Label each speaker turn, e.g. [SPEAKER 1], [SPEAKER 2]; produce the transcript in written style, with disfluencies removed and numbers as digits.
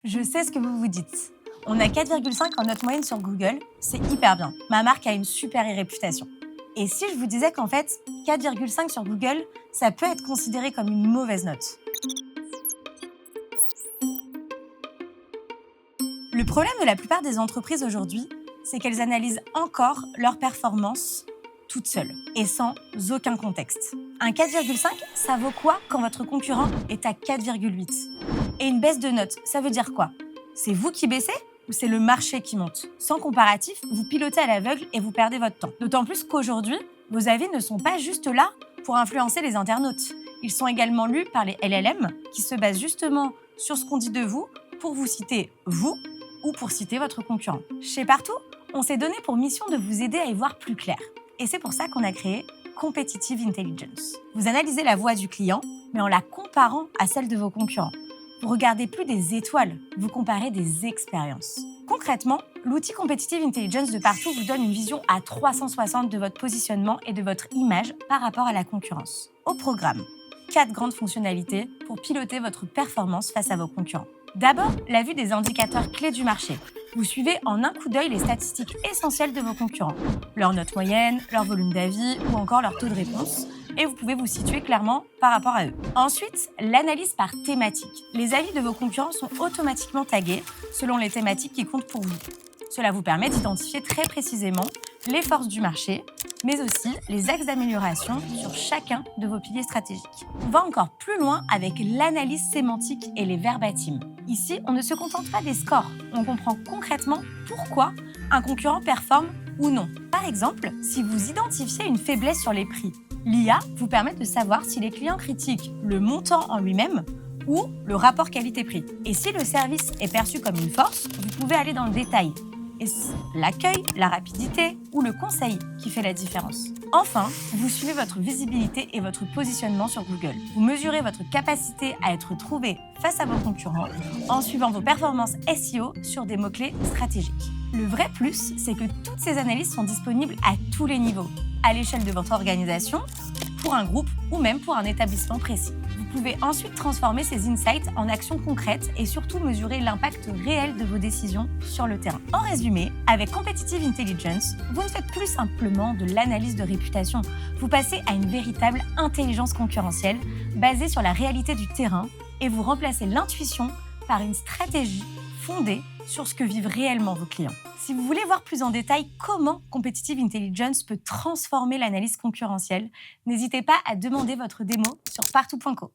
[SPEAKER 1] Je sais ce que vous vous dites. On a 4,5 en note moyenne sur Google, c'est hyper bien. Ma marque a une super réputation. Et si je vous disais qu'en fait, 4,5 sur Google, ça peut être considéré comme une mauvaise note? Le problème de la plupart des entreprises aujourd'hui, c'est qu'elles analysent encore leurs performances toutes seules et sans aucun contexte. Un 4,5, ça vaut quoi quand votre concurrent est à 4,8? Et une baisse de note, ça veut dire quoi? C'est vous qui baissez ou c'est le marché qui monte? Sans comparatif, vous pilotez à l'aveugle et vous perdez votre temps. D'autant plus qu'aujourd'hui, vos avis ne sont pas juste là pour influencer les internautes. Ils sont également lus par les LLM qui se basent justement sur ce qu'on dit de vous pour vous citer vous ou pour citer votre concurrent. Chez Partout, on s'est donné pour mission de vous aider à y voir plus clair. Et c'est pour ça qu'on a créé Competitive Intelligence. Vous analysez la voix du client, mais en la comparant à celle de vos concurrents. Vous regardez plus des étoiles, vous comparez des expériences. Concrètement, l'outil Competitive Intelligence de Partout vous donne une vision à 360 de votre positionnement et de votre image par rapport à la concurrence. Au programme, 4 grandes fonctionnalités pour piloter votre performance face à vos concurrents. D'abord, la vue des indicateurs clés du marché. Vous suivez en un coup d'œil les statistiques essentielles de vos concurrents, leur note moyenne, leur volume d'avis ou encore leur taux de réponse, et vous pouvez vous situer clairement par rapport à eux. Ensuite, l'analyse par thématique. Les avis de vos concurrents sont automatiquement tagués selon les thématiques qui comptent pour vous. Cela vous permet d'identifier très précisément les forces du marché, mais aussi les axes d'amélioration sur chacun de vos piliers stratégiques. On va encore plus loin avec l'analyse sémantique et les verbatims. Ici, on ne se contente pas des scores, on comprend concrètement pourquoi un concurrent performe ou non. Par exemple, si vous identifiez une faiblesse sur les prix, l'IA vous permet de savoir si les clients critiquent le montant en lui-même ou le rapport qualité-prix. Et si le service est perçu comme une force, vous pouvez aller dans le détail. Est-ce l'accueil, la rapidité ou le conseil qui fait la différence? Enfin, vous suivez votre visibilité et votre positionnement sur Google. Vous mesurez votre capacité à être trouvé face à vos concurrents en suivant vos performances SEO sur des mots-clés stratégiques. Le vrai plus, c'est que toutes ces analyses sont disponibles à tous les niveaux, à l'échelle de votre organisation, pour un groupe ou même pour un établissement précis. Vous pouvez ensuite transformer ces insights en actions concrètes et surtout mesurer l'impact réel de vos décisions sur le terrain. En résumé, avec Competitive Intelligence, vous ne faites plus simplement de l'analyse de réputation, vous passez à une véritable intelligence concurrentielle basée sur la réalité du terrain et vous remplacez l'intuition par une stratégie fondée sur ce que vivent réellement vos clients. Si vous voulez voir plus en détail comment Competitive Intelligence peut transformer l'analyse concurrentielle, n'hésitez pas à demander votre démo sur partout.co.